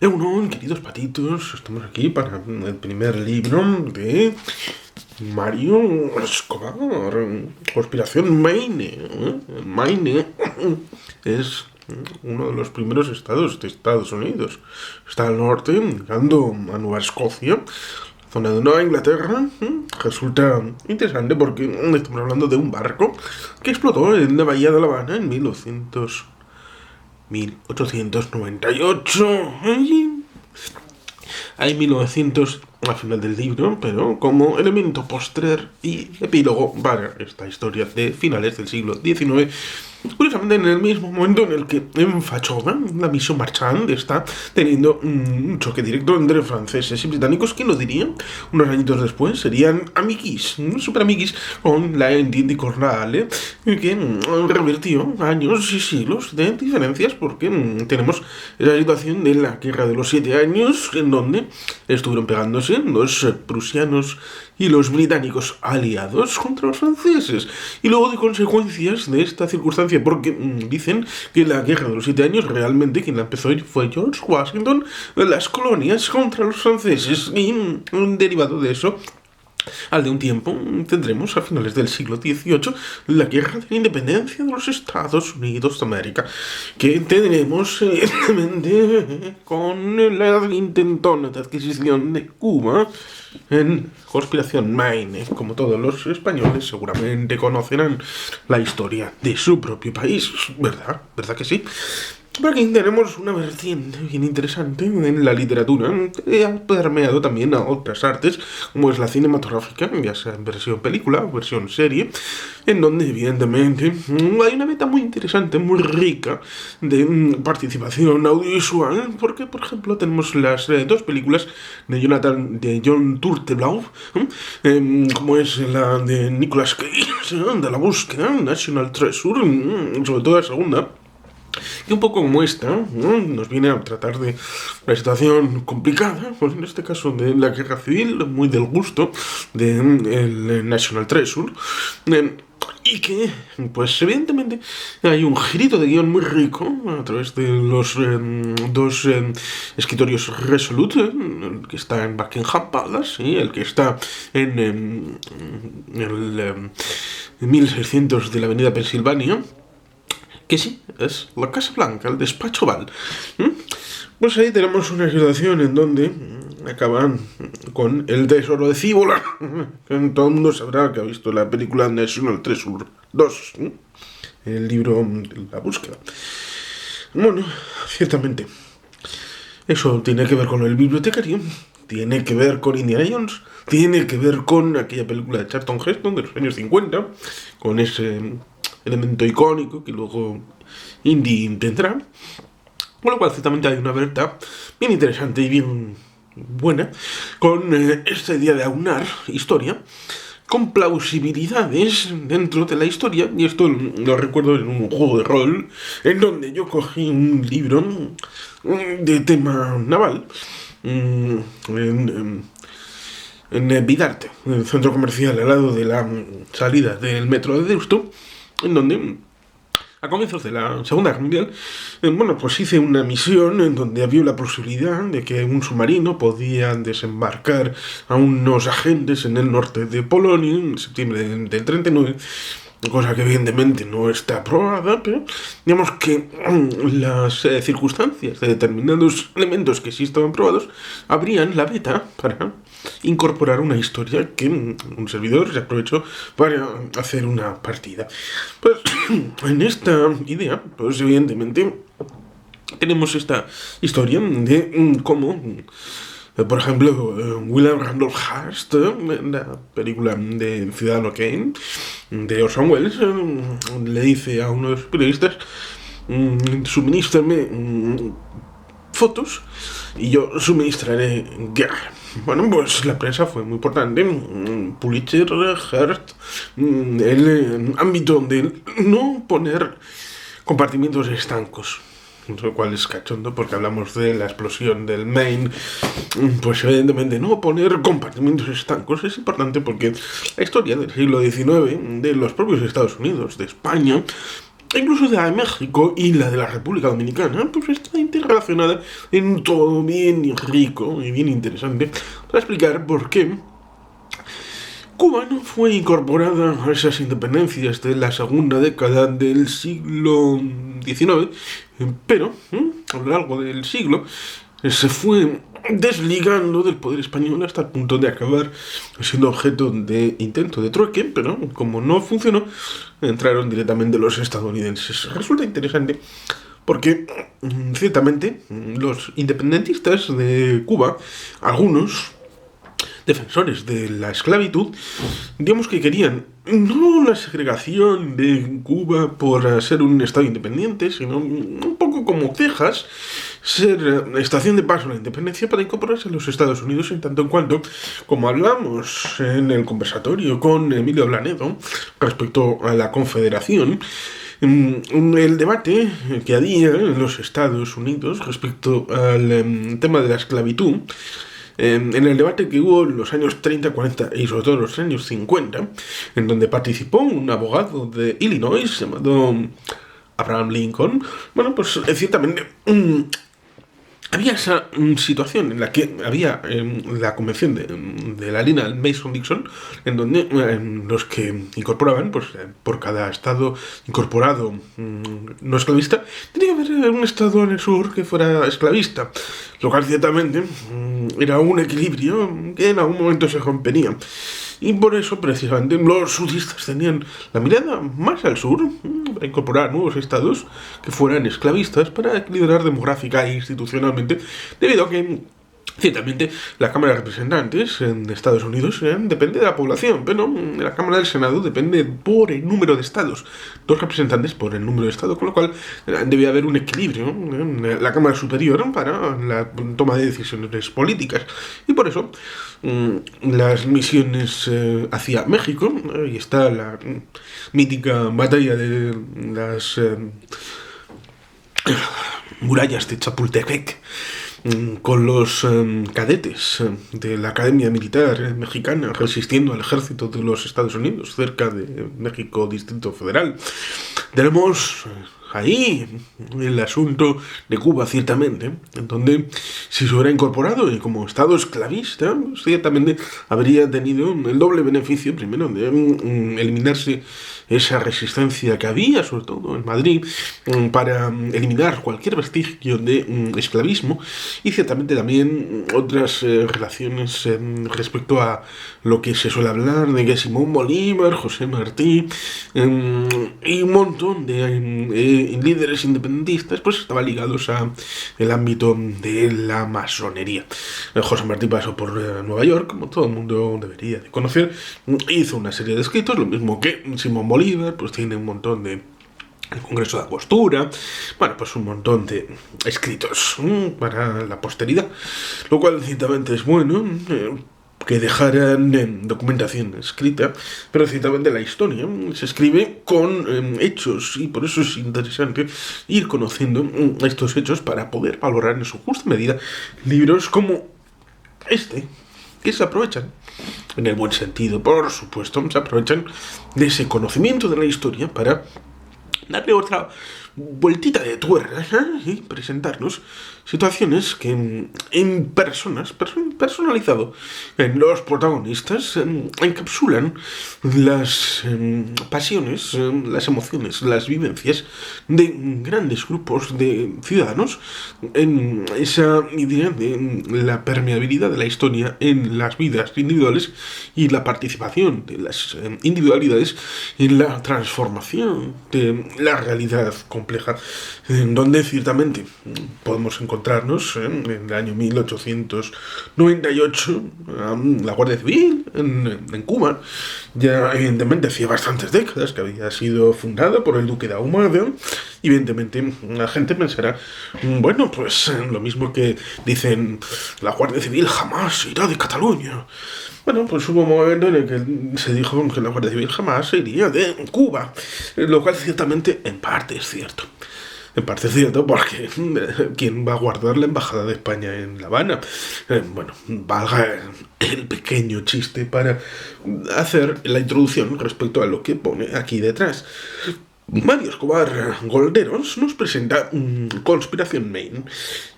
Bueno, queridos patitos, estamos aquí para el primer libro de Mario Escobar, Conspiración Maine. Maine es uno de los primeros estados de Estados Unidos. Está al norte, llegando a Nueva Escocia, zona de Nueva Inglaterra. Resulta interesante porque estamos hablando de un barco que explotó en la bahía de La Habana en 1898. Hay 1900 al final del libro, pero como elemento postrer y epílogo para esta historia de finales del siglo XIX. Curiosamente, en el mismo momento en el que en Fachoda, la misión Marchand está teniendo un choque directo entre franceses y británicos, ¿quién lo diría? Unos añitos después serían amiguis, super amiguis, con la Entente Cornale, que revirtió años y siglos de diferencias, porque tenemos esa situación de la Guerra de los 7 Años, en donde estuvieron pegándose los prusianos y los británicos aliados contra los franceses. Y luego de consecuencias de esta circunstancia, porque dicen que la Guerra de los 7 Años realmente quien la empezó fue George Washington, las colonias contra los franceses, y derivado de eso, al de un tiempo tendremos a finales del siglo XVIII la Guerra de la Independencia de los Estados Unidos de América, que tendremos evidentemente con la intentona de adquisición de Cuba en Conspiración Maine. Como todos los españoles seguramente conocerán la historia de su propio país, ¿verdad? ¿Verdad que sí? Por aquí tenemos una vertiente bien interesante en la literatura que ha permeado también a otras artes, como es la cinematográfica, ya sea en versión película o versión serie, en donde evidentemente hay una meta muy interesante, muy rica de participación audiovisual, porque por ejemplo tenemos las dos películas de John Turtelbaum, como es la de Nicolas Cage, de la búsqueda, National Treasure, sobre todo la segunda, y un poco como esta, ¿no? Nos viene a tratar de una situación complicada, pues en este caso de la guerra civil, muy del gusto del National Treasure, y que, pues evidentemente, hay un girito de guión muy rico a través de los dos escritorios Resolute, el que está en Buckingham Palace y el que está en el 1600 de la avenida Pensilvania, que sí, es la Casa Blanca, el despacho Oval. Pues ahí tenemos una situación en donde acaban con el tesoro de Cíbola. Todo el mundo sabrá que ha visto la película National Treasure 2, el libro La búsqueda. Bueno, ciertamente, eso tiene que ver con el bibliotecario, tiene que ver con Indiana Jones, tiene que ver con aquella película de Charlton Heston de los años 50, con ese elemento icónico que luego Indy tendrá, con lo cual ciertamente hay una verdad bien interesante y bien buena con esta idea de aunar historia con plausibilidades dentro de la historia. Y esto lo recuerdo en un juego de rol en donde yo cogí un libro de tema naval en Vidarte, en el centro comercial al lado de la salida del metro de Deusto, en donde a comienzos de la Segunda Guerra Mundial, pues hice una misión en donde había la posibilidad de que un submarino podía desembarcar a unos agentes en el norte de Polonia en septiembre del 39, cosa que evidentemente no está aprobada, pero digamos que las circunstancias de determinados elementos que sí estaban probados abrían la beta para incorporar una historia que un servidor se aprovechó para hacer una partida. Pues en esta idea, pues evidentemente tenemos esta historia de cómo, por ejemplo, William Randolph Hearst, la película de Ciudadano Kane de Orson Welles, le dice a uno de los periodistas: suministrame fotos y yo suministraré guerra. Bueno, pues la prensa fue muy importante. Pulitzer, Hearst, el ámbito de no poner compartimientos estancos, lo cual es cachondo porque hablamos de la explosión del Maine. Pues evidentemente no poner compartimientos estancos es importante porque la historia del siglo XIX, de los propios Estados Unidos, de España, incluso la de México y la de la República Dominicana, pues está interrelacionada en todo bien rico y bien interesante para explicar por qué Cuba no fue incorporada a esas independencias de la segunda década del siglo XIX, pero a lo largo del siglo se fue desligando del poder español hasta el punto de acabar siendo objeto de intento de trueque, pero como no funcionó, entraron directamente los estadounidenses. Resulta interesante porque ciertamente los independentistas de Cuba, algunos defensores de la esclavitud, digamos que querían no la segregación de Cuba por ser un estado independiente, sino un poco como Texas, ser estación de paso a la independencia para incorporarse a los Estados Unidos, en tanto en cuanto, como hablamos en el conversatorio con Emilio Blanedo respecto a la Confederación, el debate que había en los Estados Unidos respecto al tema de la esclavitud, en el debate que hubo en los años 30, 40 y sobre todo en los años 50, en donde participó un abogado de Illinois llamado Abraham Lincoln, bueno, pues ciertamente había esa situación en la que había la convención de la línea Mason-Dixon, en donde los que incorporaban, pues por cada estado incorporado no esclavista, tenía que haber un estado en el sur que fuera esclavista, lo cual ciertamente era un equilibrio que en algún momento se rompería. Y por eso, precisamente, los sudistas tenían la mirada más al sur para incorporar nuevos estados que fueran esclavistas para equilibrar demográfica e institucionalmente, debido a que ciertamente la Cámara de Representantes en Estados Unidos depende de la población, pero la Cámara del Senado depende por el número de estados, dos representantes por el número de estados, con lo cual debía haber un equilibrio en la Cámara Superior para la toma de decisiones políticas. Y por eso las misiones hacia México, y está la mítica batalla de las murallas de Chapultepec, con los cadetes de la Academia Militar Mexicana resistiendo al ejército de los Estados Unidos cerca de México, Distrito Federal. Tenemos ahí el asunto de Cuba, ciertamente, en donde si se hubiera incorporado y como Estado esclavista, ciertamente habría tenido el doble beneficio, primero, de eliminarse esa resistencia que había, sobre todo en Madrid, para eliminar cualquier vestigio de esclavismo, y ciertamente también otras relaciones respecto a lo que se suele hablar de que Simón Bolívar, José Martí y un montón de líderes independentistas pues estaban ligados a el ámbito de la masonería. José Martí pasó por Nueva York, como todo el mundo debería de conocer, hizo una serie de escritos, lo mismo que Simón Bolívar, pues tiene un montón de el Congreso de Angostura, bueno, pues un montón de escritos para la posteridad, lo cual ciertamente es bueno que dejaran documentación escrita, pero ciertamente la historia se escribe con hechos, y por eso es interesante ir conociendo estos hechos para poder valorar en su justa medida libros como este, que se aprovechan, en el buen sentido, por supuesto, se aprovechan de ese conocimiento de la historia para darle otra vueltita de tuerca y presentarnos situaciones que en personalizado en los protagonistas encapsulan las pasiones, las emociones, las vivencias de grandes grupos de ciudadanos, en esa idea de la permeabilidad de la historia en las vidas individuales y la participación de las individualidades en la transformación de la realidad compleja, en donde ciertamente podemos encontrarnos en el año 1898 la Guardia Civil en Cuba, ya evidentemente hacía bastantes décadas que había sido fundada por el duque de Ahumada. Evidentemente la gente pensará, bueno, pues lo mismo que dicen, la Guardia Civil jamás irá de Cataluña. Bueno, pues hubo un momento en el que se dijo que la Guardia Civil jamás se iría de Cuba, lo cual ciertamente en parte es cierto. En parte es cierto porque ¿quién va a guardar la embajada de España en La Habana? Bueno, valga el pequeño chiste para hacer la introducción respecto a lo que pone aquí detrás. Mario Escobar Golderos nos presenta Conspiración Maine.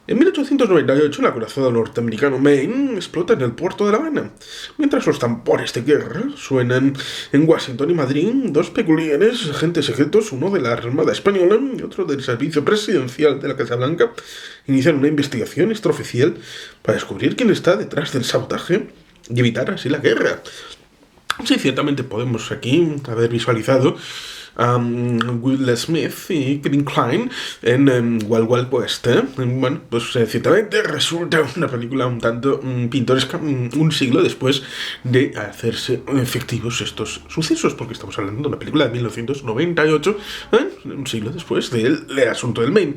En 1898, el acorazado norteamericano Maine explota en el puerto de La Habana. Mientras los tambores de guerra suenan en Washington y Madrid, dos peculiares agentes secretos, uno de la Armada Española y otro del Servicio Presidencial de la Casa Blanca, inician una investigación extraoficial para descubrir quién está detrás del sabotaje y evitar así la guerra. Sí, ciertamente podemos aquí haber visualizado a Will Smith y Kevin Kline en Wild Wild West. Bueno, pues ciertamente resulta una película un tanto pintoresca un siglo después de hacerse efectivos estos sucesos, porque estamos hablando de una película de 1998, un siglo después del asunto del Maine.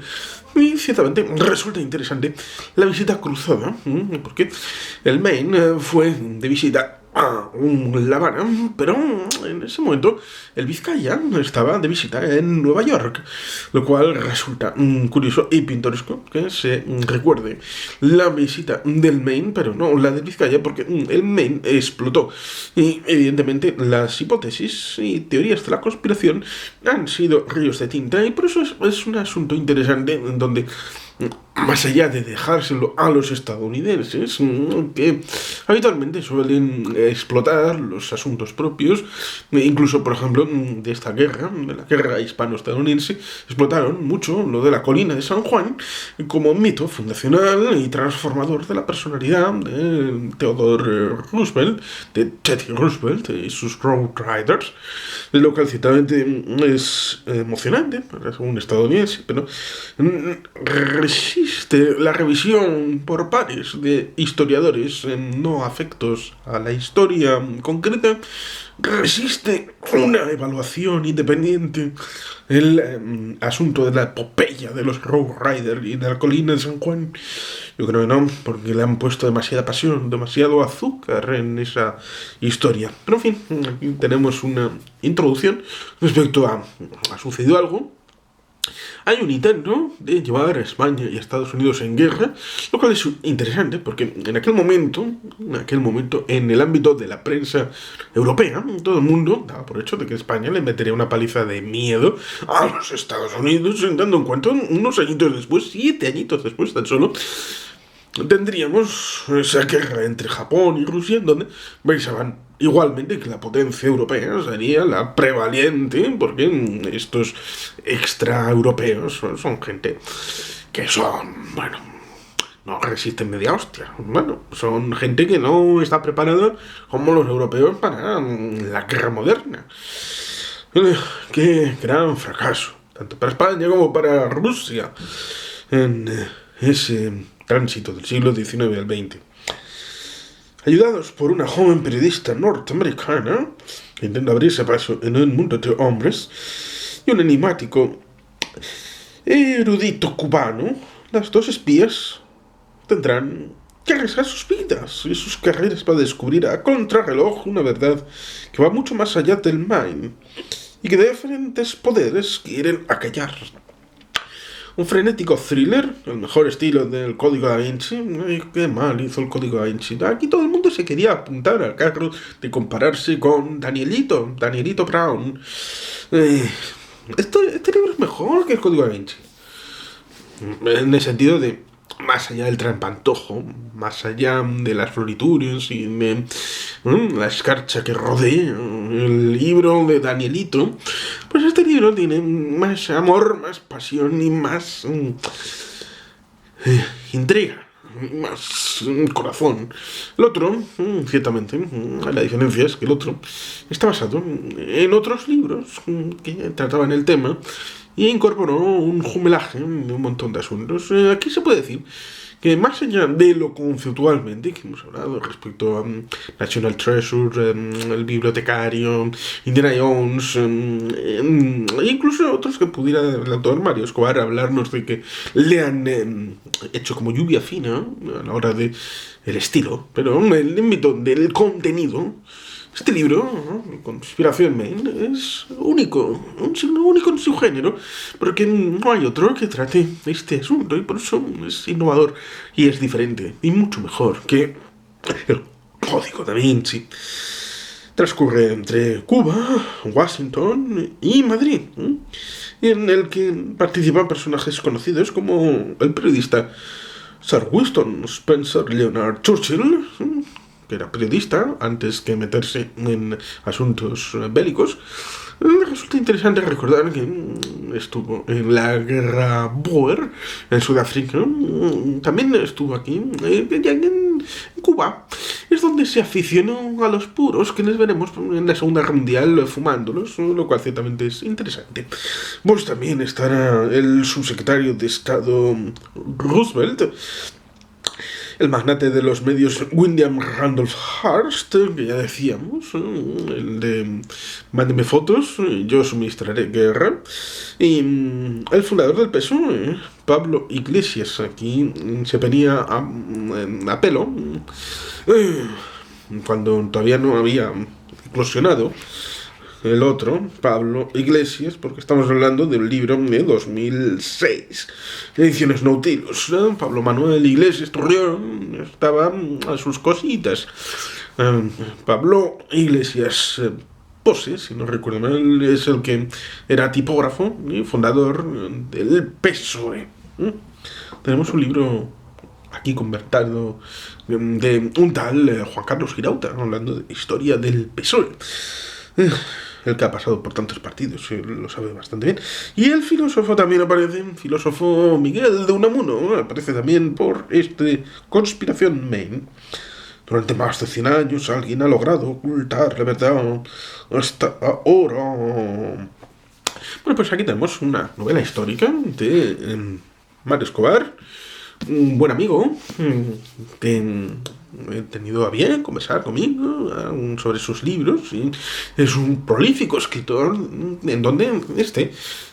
Y ciertamente resulta interesante la visita cruzada, porque el Maine fue de visita a La Habana, pero en ese momento el Vizcaya estaba de visita en Nueva York, lo cual resulta curioso y pintoresco que se recuerde la visita del Maine, pero no la del Vizcaya, porque el Maine explotó. Y evidentemente las hipótesis y teorías de la conspiración han sido ríos de tinta, y por eso es un asunto interesante en donde, más allá de dejárselo a los estadounidenses, que habitualmente suelen explotar los asuntos propios, incluso por ejemplo de esta guerra, de la guerra hispano-estadounidense, explotaron mucho lo de la colina de San Juan como mito fundacional y transformador de la personalidad de Theodore Roosevelt, de Teddy Roosevelt y sus Road Riders, lo cual ciertamente es emocionante para un estadounidense, pero resiste la revisión por pares de historiadores no afectos a la historia concreta, resiste una evaluación independiente el asunto de la epopeya de los Road Riders y de la colina de San Juan. Yo creo que no, porque le han puesto demasiada pasión, demasiado azúcar en esa historia. Pero en fin, aquí tenemos una introducción respecto a ha sucedido algo. Hay un intento de llevar a España y a Estados Unidos en guerra, lo cual es interesante porque en aquel momento, en el ámbito de la prensa europea, todo el mundo daba por hecho de que España le metería una paliza de miedo a los Estados Unidos, dando en cuenta unos añitos después, 7 añitos después tan solo, tendríamos esa guerra entre Japón y Rusia, en donde pensaban igualmente que la potencia europea sería la prevaliente, porque estos extraeuropeos son gente que son, bueno, no resisten media hostia. Bueno, son gente que no está preparada como los europeos para la guerra moderna. Qué gran fracaso, tanto para España como para Rusia, en ese tránsito del siglo XIX al XX. Ayudados por una joven periodista norteamericana que intenta abrirse paso en un mundo de hombres y un enigmático erudito cubano, las dos espías tendrán que arriesgar sus vidas y sus carreras para descubrir a contrarreloj una verdad que va mucho más allá del Maine y que diferentes poderes quieren acallar. Un frenético thriller, el mejor estilo del Código Da Vinci. Ay, qué mal hizo el Código Da Vinci. Aquí todo el mundo se quería apuntar al carro de compararse con Danielito Brown. Este libro es mejor que el Código Da Vinci. En el sentido de, más allá del trampantojo, más allá de las florituras y de la escarcha que rodea el libro de Danielito, pues este libro tiene más amor, más pasión y más intriga, más corazón. El otro, ciertamente, la diferencia es que el otro está basado en otros libros que trataban el tema y incorporó un jumelaje de un montón de asuntos. Aquí se puede decir que más allá de lo conceptualmente que hemos hablado respecto a National Treasure, el bibliotecario, Indiana Jones, incluso otros que pudiera el autor Mario Escobar hablarnos de que le han hecho como lluvia fina a la hora de el estilo, pero el ámbito del contenido, este libro, Conspiración Maine, es único, un signo único en su género, porque no hay otro que trate este asunto y por eso es innovador y es diferente y mucho mejor que el Código Da Vinci. transcurre entre Cuba, Washington y Madrid, en el que participan personajes conocidos como el periodista Sir Winston Spencer Leonard Churchill, que era periodista antes que meterse en asuntos bélicos. Resulta interesante recordar que estuvo en la guerra Boer en Sudáfrica, también estuvo aquí en Cuba. Es donde se aficionó a los puros, que les veremos en la Segunda Guerra Mundial fumándolos, lo cual ciertamente es interesante. Pues también estará el subsecretario de Estado Roosevelt, el magnate de los medios William Randolph Hearst, que ya decíamos, el de mándeme fotos, yo suministraré guerra, y el fundador del PSOE, Pablo Iglesias. Aquí se venía a pelo, cuando todavía no había eclosionado el otro, Pablo Iglesias, porque estamos hablando del libro de 2006, Ediciones Nautilus. Pablo Manuel Iglesias Torreón estaba a sus cositas. Pablo Iglesias Pose, si no recuerdo mal, es el que era tipógrafo y fundador del PSOE. Tenemos un libro aquí convertido de un tal Juan Carlos Girauta, hablando de historia del PSOE. El que ha pasado por tantos partidos, lo sabe bastante bien. Y el filósofo también aparece, filósofo Miguel de Unamuno, aparece también por Conspiración Main. Durante más de 100 años alguien ha logrado ocultar la verdad hasta ahora. Bueno, pues aquí tenemos una novela histórica de Mario Escobar, un buen amigo que he tenido a bien conversar conmigo sobre sus libros, y es un prolífico escritor en donde este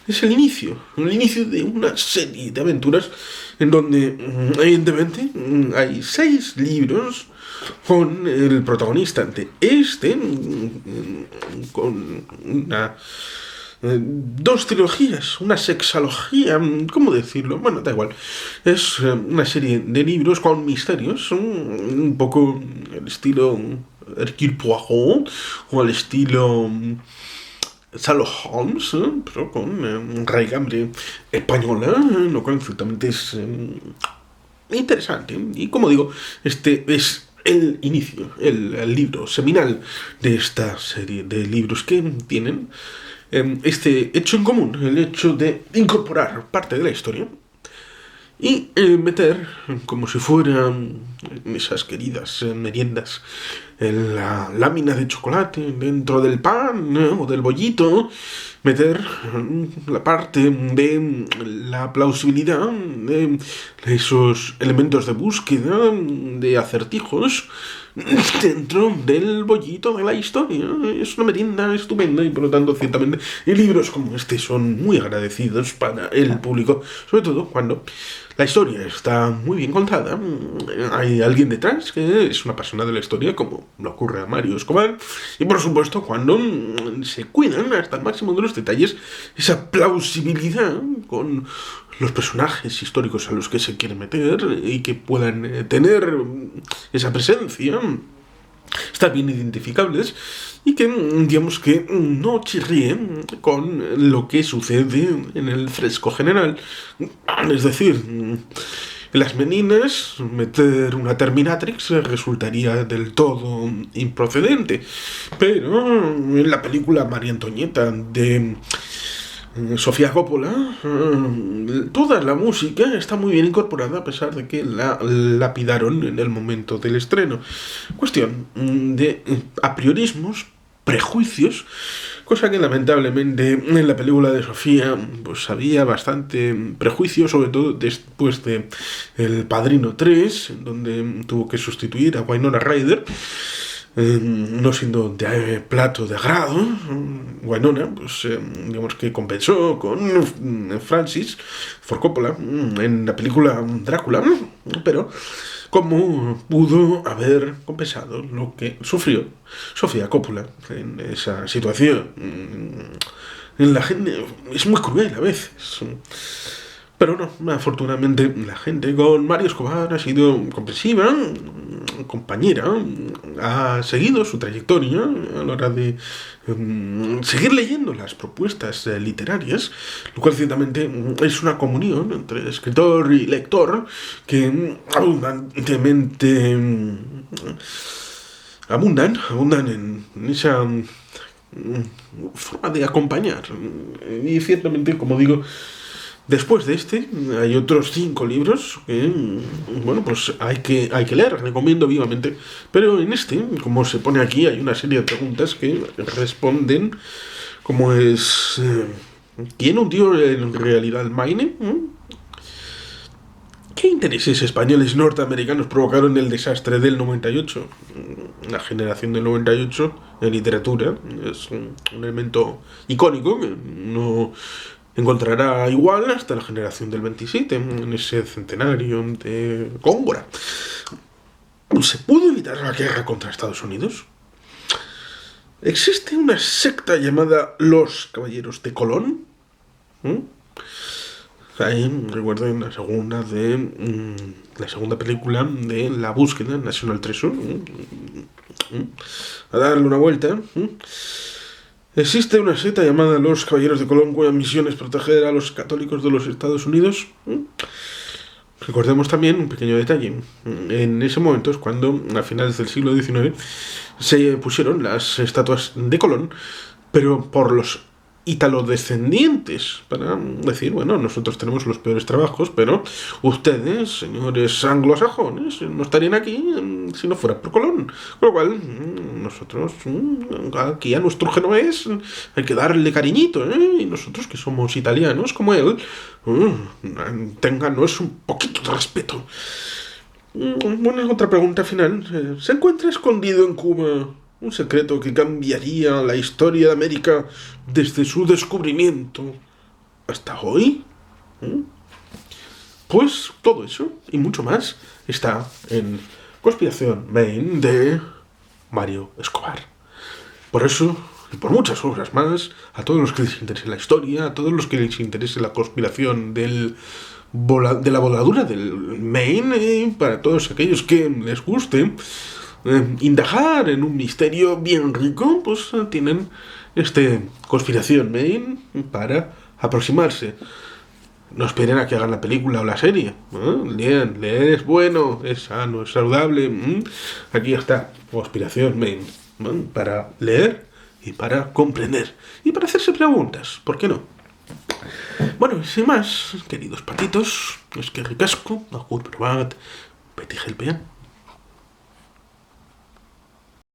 es el inicio de una serie de aventuras en donde evidentemente hay 6 libros con el protagonista de con una 2 trilogías, una sexalogía, ¿cómo decirlo? Bueno, da igual. Es una serie de libros con misterios, un poco el estilo Hercule Poirot o el estilo Sherlock Holmes, pero con raigambre española, lo cual ciertamente es interesante. Y como digo, este es el inicio, el libro seminal de esta serie de libros que tienen este hecho en común, el hecho de incorporar parte de la historia y meter, como si fueran esas queridas meriendas, la lámina de chocolate dentro del pan o del bollito, meter la parte de la plausibilidad, de esos elementos de búsqueda, de acertijos, dentro del bollito de la historia. Es una merienda estupenda y por lo tanto ciertamente libros como este son muy agradecidos para el público, sobre todo cuando la historia está muy bien contada, hay alguien detrás que es una apasionada de la historia, como le ocurre a Mario Escobar, y por supuesto cuando se cuidan hasta el máximo de los detalles esa plausibilidad con los personajes históricos a los que se quiere meter y que puedan tener esa presencia, estar bien identificables y que, digamos que no chirríen con lo que sucede en el fresco general. Es decir, en las meninas meter una Terminatrix resultaría del todo improcedente, pero en la película María Antonieta de Sofía Coppola, toda la música está muy bien incorporada a pesar de que la lapidaron en el momento del estreno. Cuestión de apriorismos, prejuicios, cosa que lamentablemente en la película de Sofía pues había bastante prejuicio, sobre todo después de El Padrino 3, donde tuvo que sustituir a Winona Ryder. No siendo de plato de agrado, Winona, pues digamos que compensó con Francis Ford Coppola en la película Drácula, pero como pudo haber compensado lo que sufrió Sofía Coppola en esa situación. La gente es muy cruel a veces. Pero no, afortunadamente la gente con Mario Escobar ha sido comprensiva, compañera ha seguido su trayectoria a la hora de seguir leyendo las propuestas literarias, lo cual ciertamente es una comunión entre escritor y lector que abundan en esa forma de acompañar. Y ciertamente, como digo, después de este, hay otros 5 libros que, bueno, pues hay que leer, recomiendo vivamente. Pero en este, como se pone aquí, hay una serie de preguntas que responden, como es... ¿Quién hundió en realidad el Maine? ¿Qué intereses españoles norteamericanos provocaron el desastre del 98? La generación del 98 en literatura es un elemento icónico que no encontrará igual hasta la generación del 27, en ese centenario de Góngora. ¿Se pudo evitar la guerra contra Estados Unidos? ¿Existe una secta llamada Los Caballeros de Colón? Ahí recuerden la segunda película de La Búsqueda, National Treasure. A darle una vuelta. ¿Existe una secta llamada Los Caballeros de Colón cuya misión es proteger a los católicos de los Estados Unidos? Recordemos también un pequeño detalle. En ese momento es cuando, a finales del siglo XIX, se pusieron las estatuas de Colón, pero por los italodescendientes, para decir, bueno, nosotros tenemos los peores trabajos, pero ustedes, señores anglosajones, no estarían aquí si no fuera por Colón. Con lo cual, nosotros, aquí a nuestro genovés hay que darle cariñito, y nosotros que somos italianos como él, ténganos un poquito de respeto. Bueno, otra pregunta final. ¿Se encuentra escondido en Cuba un secreto que cambiaría la historia de América desde su descubrimiento hasta hoy? Pues todo eso y mucho más está en Conspiración Maine de Mario Escobar. Por eso y por muchas obras más, a todos los que les interese la historia, a todos los que les interese la conspiración de la voladura del Maine, para todos aquellos que les guste indagar en un misterio bien rico, pues tienen Conspiración Maine para aproximarse. No esperen a que hagan la película o la serie. Lean, leer es bueno, es sano, es saludable. Aquí está, Conspiración Maine, para leer y para comprender y para hacerse preguntas, ¿por qué no? Bueno, y sin más, queridos patitos, es que ricasco, agur probat, petit gelpean.